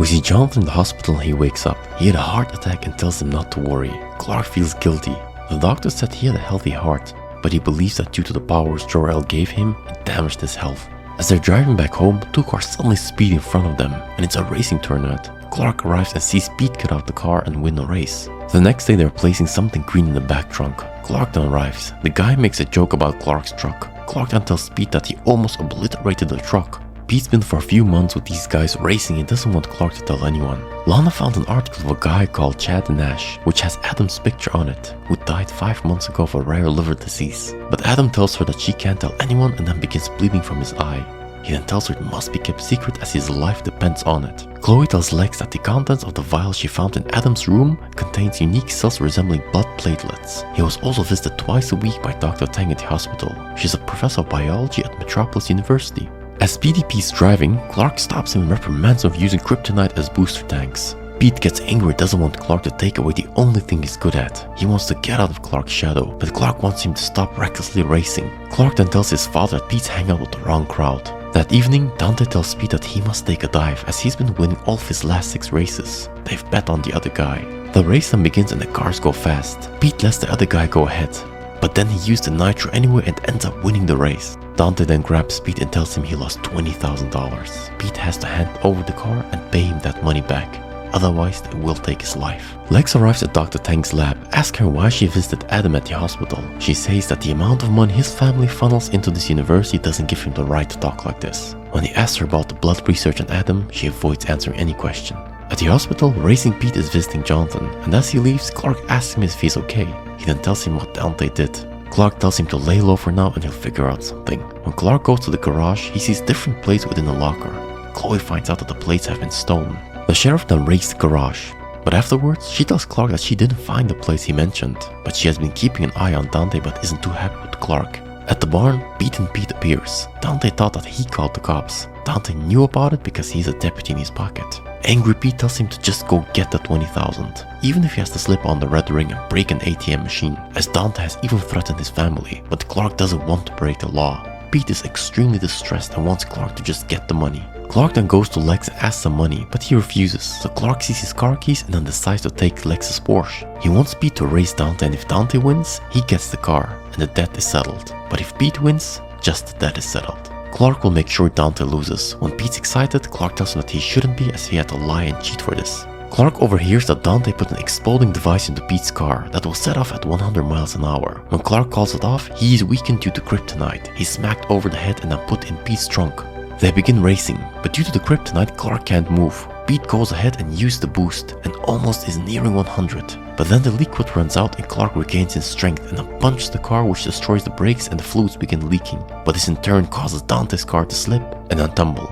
We see Jonathan in the hospital and he wakes up. He had a heart attack and tells him not to worry. Clark feels guilty. The doctor said he had a healthy heart, but he believes that due to the powers Jor-El gave him, it damaged his health. As they're driving back home, two cars suddenly speed in front of them, and it's a racing tournament. Clark arrives and sees Pete get out the car and win the race. The next day they're placing something green in the back trunk. Clark then arrives. The guy makes a joke about Clark's truck. Clark then tells Pete that he almost obliterated the truck. Pete's been for a few months with these guys racing and doesn't want Clark to tell anyone. Lana found an article of a guy called Chad Nash, which has Adam's picture on it, who died 5 months ago of a rare liver disease. But Adam tells her that she can't tell anyone and then begins bleeding from his eye. He then tells her it must be kept secret as his life depends on it. Chloe tells Lex that the contents of the vial she found in Adam's room contains unique cells resembling blood platelets. He was also visited twice a week by Dr. Tang at the hospital. She's a professor of biology at Metropolis University. As PDP's driving, Clark stops him and reprimands him for using kryptonite as booster tanks. Pete gets angry and doesn't want Clark to take away the only thing he's good at. He wants to get out of Clark's shadow, but Clark wants him to stop recklessly racing. Clark then tells his father that Pete's hanging out with the wrong crowd. That evening, Dante tells Pete that he must take a dive as he's been winning all of his last 6 races. They've bet on the other guy. The race then begins and the cars go fast. Pete lets the other guy go ahead, but then he used the nitro anyway and ends up winning the race. Dante then grabs Pete and tells him he lost $20,000. Pete has to hand over the car and pay him that money back. Otherwise, they will take his life. Lex arrives at Dr. Tang's lab, asking her why she visited Adam at the hospital. She says that the amount of money his family funnels into this university doesn't give him the right to talk like this. When he asks her about the blood research on Adam, she avoids answering any question. At the hospital, Racing Pete is visiting Jonathan, and as he leaves, Clark asks him if he's okay. He then tells him what Dante did. Clark tells him to lay low for now and he'll figure out something. When Clark goes to the garage, he sees different plates within the locker. Chloe finds out that the plates have been stolen. The sheriff then raids the garage, but afterwards she tells Clark that she didn't find the place he mentioned, but she has been keeping an eye on Dante but isn't too happy with Clark. At the barn, beaten Pete appears. Dante thought that he called the cops. Dante knew about it because he's a deputy in his pocket. Angry Pete tells him to just go get the $20,000, even if he has to slip on the red ring and break an ATM machine, as Dante has even threatened his family, but Clark doesn't want to break the law. Pete is extremely distressed and wants Clark to just get the money. Clark then goes to Lex and asks some money, but he refuses, so Clark sees his car keys and then decides to take Lex's Porsche. He wants Pete to race Dante, and if Dante wins, he gets the car, and the debt is settled. But if Pete wins, just the debt is settled. Clark will make sure Dante loses. When Pete's excited, Clark tells him that he shouldn't be as he had to lie and cheat for this. Clark overhears that Dante put an exploding device into Pete's car that will set off at 100 miles an hour. When Clark calls it off, he is weakened due to kryptonite. He's smacked over the head and then put in Pete's trunk. They begin racing, but due to the kryptonite, Clark can't move. Pete goes ahead and uses the boost and almost is nearing 100. But then the liquid runs out and Clark regains his strength and then punches the car, which destroys the brakes and the fluids begin leaking. But this in turn causes Dante's car to slip and then tumble.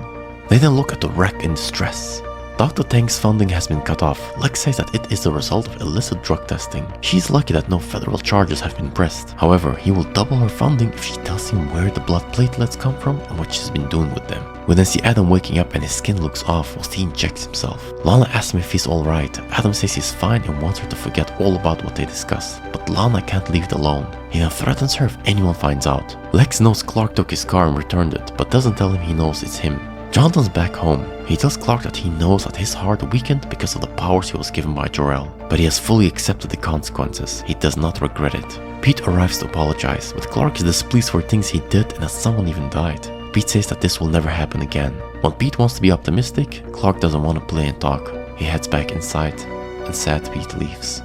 They then look at the wreck in distress. Dr. Tang's funding has been cut off. Lex says that it is the result of illicit drug testing. She's lucky that no federal charges have been pressed. However, he will double her funding if she tells him where the blood platelets come from and what she's been doing with them. We then see Adam waking up and his skin looks off whilst he injects himself. Lana asks him if he's alright. Adam says he's fine and wants her to forget all about what they discussed. But Lana can't leave it alone. He then threatens her if anyone finds out. Lex knows Clark took his car and returned it, but doesn't tell him he knows it's him. Jonathan's back home. He tells Clark that he knows that his heart weakened because of the powers he was given by Jor-El, but he has fully accepted the consequences. He does not regret it. Pete arrives to apologize, but Clark is displeased for things he did and that someone even died. Pete says that this will never happen again. When Pete wants to be optimistic, Clark doesn't want to play and talk. He heads back inside, and sad Pete leaves.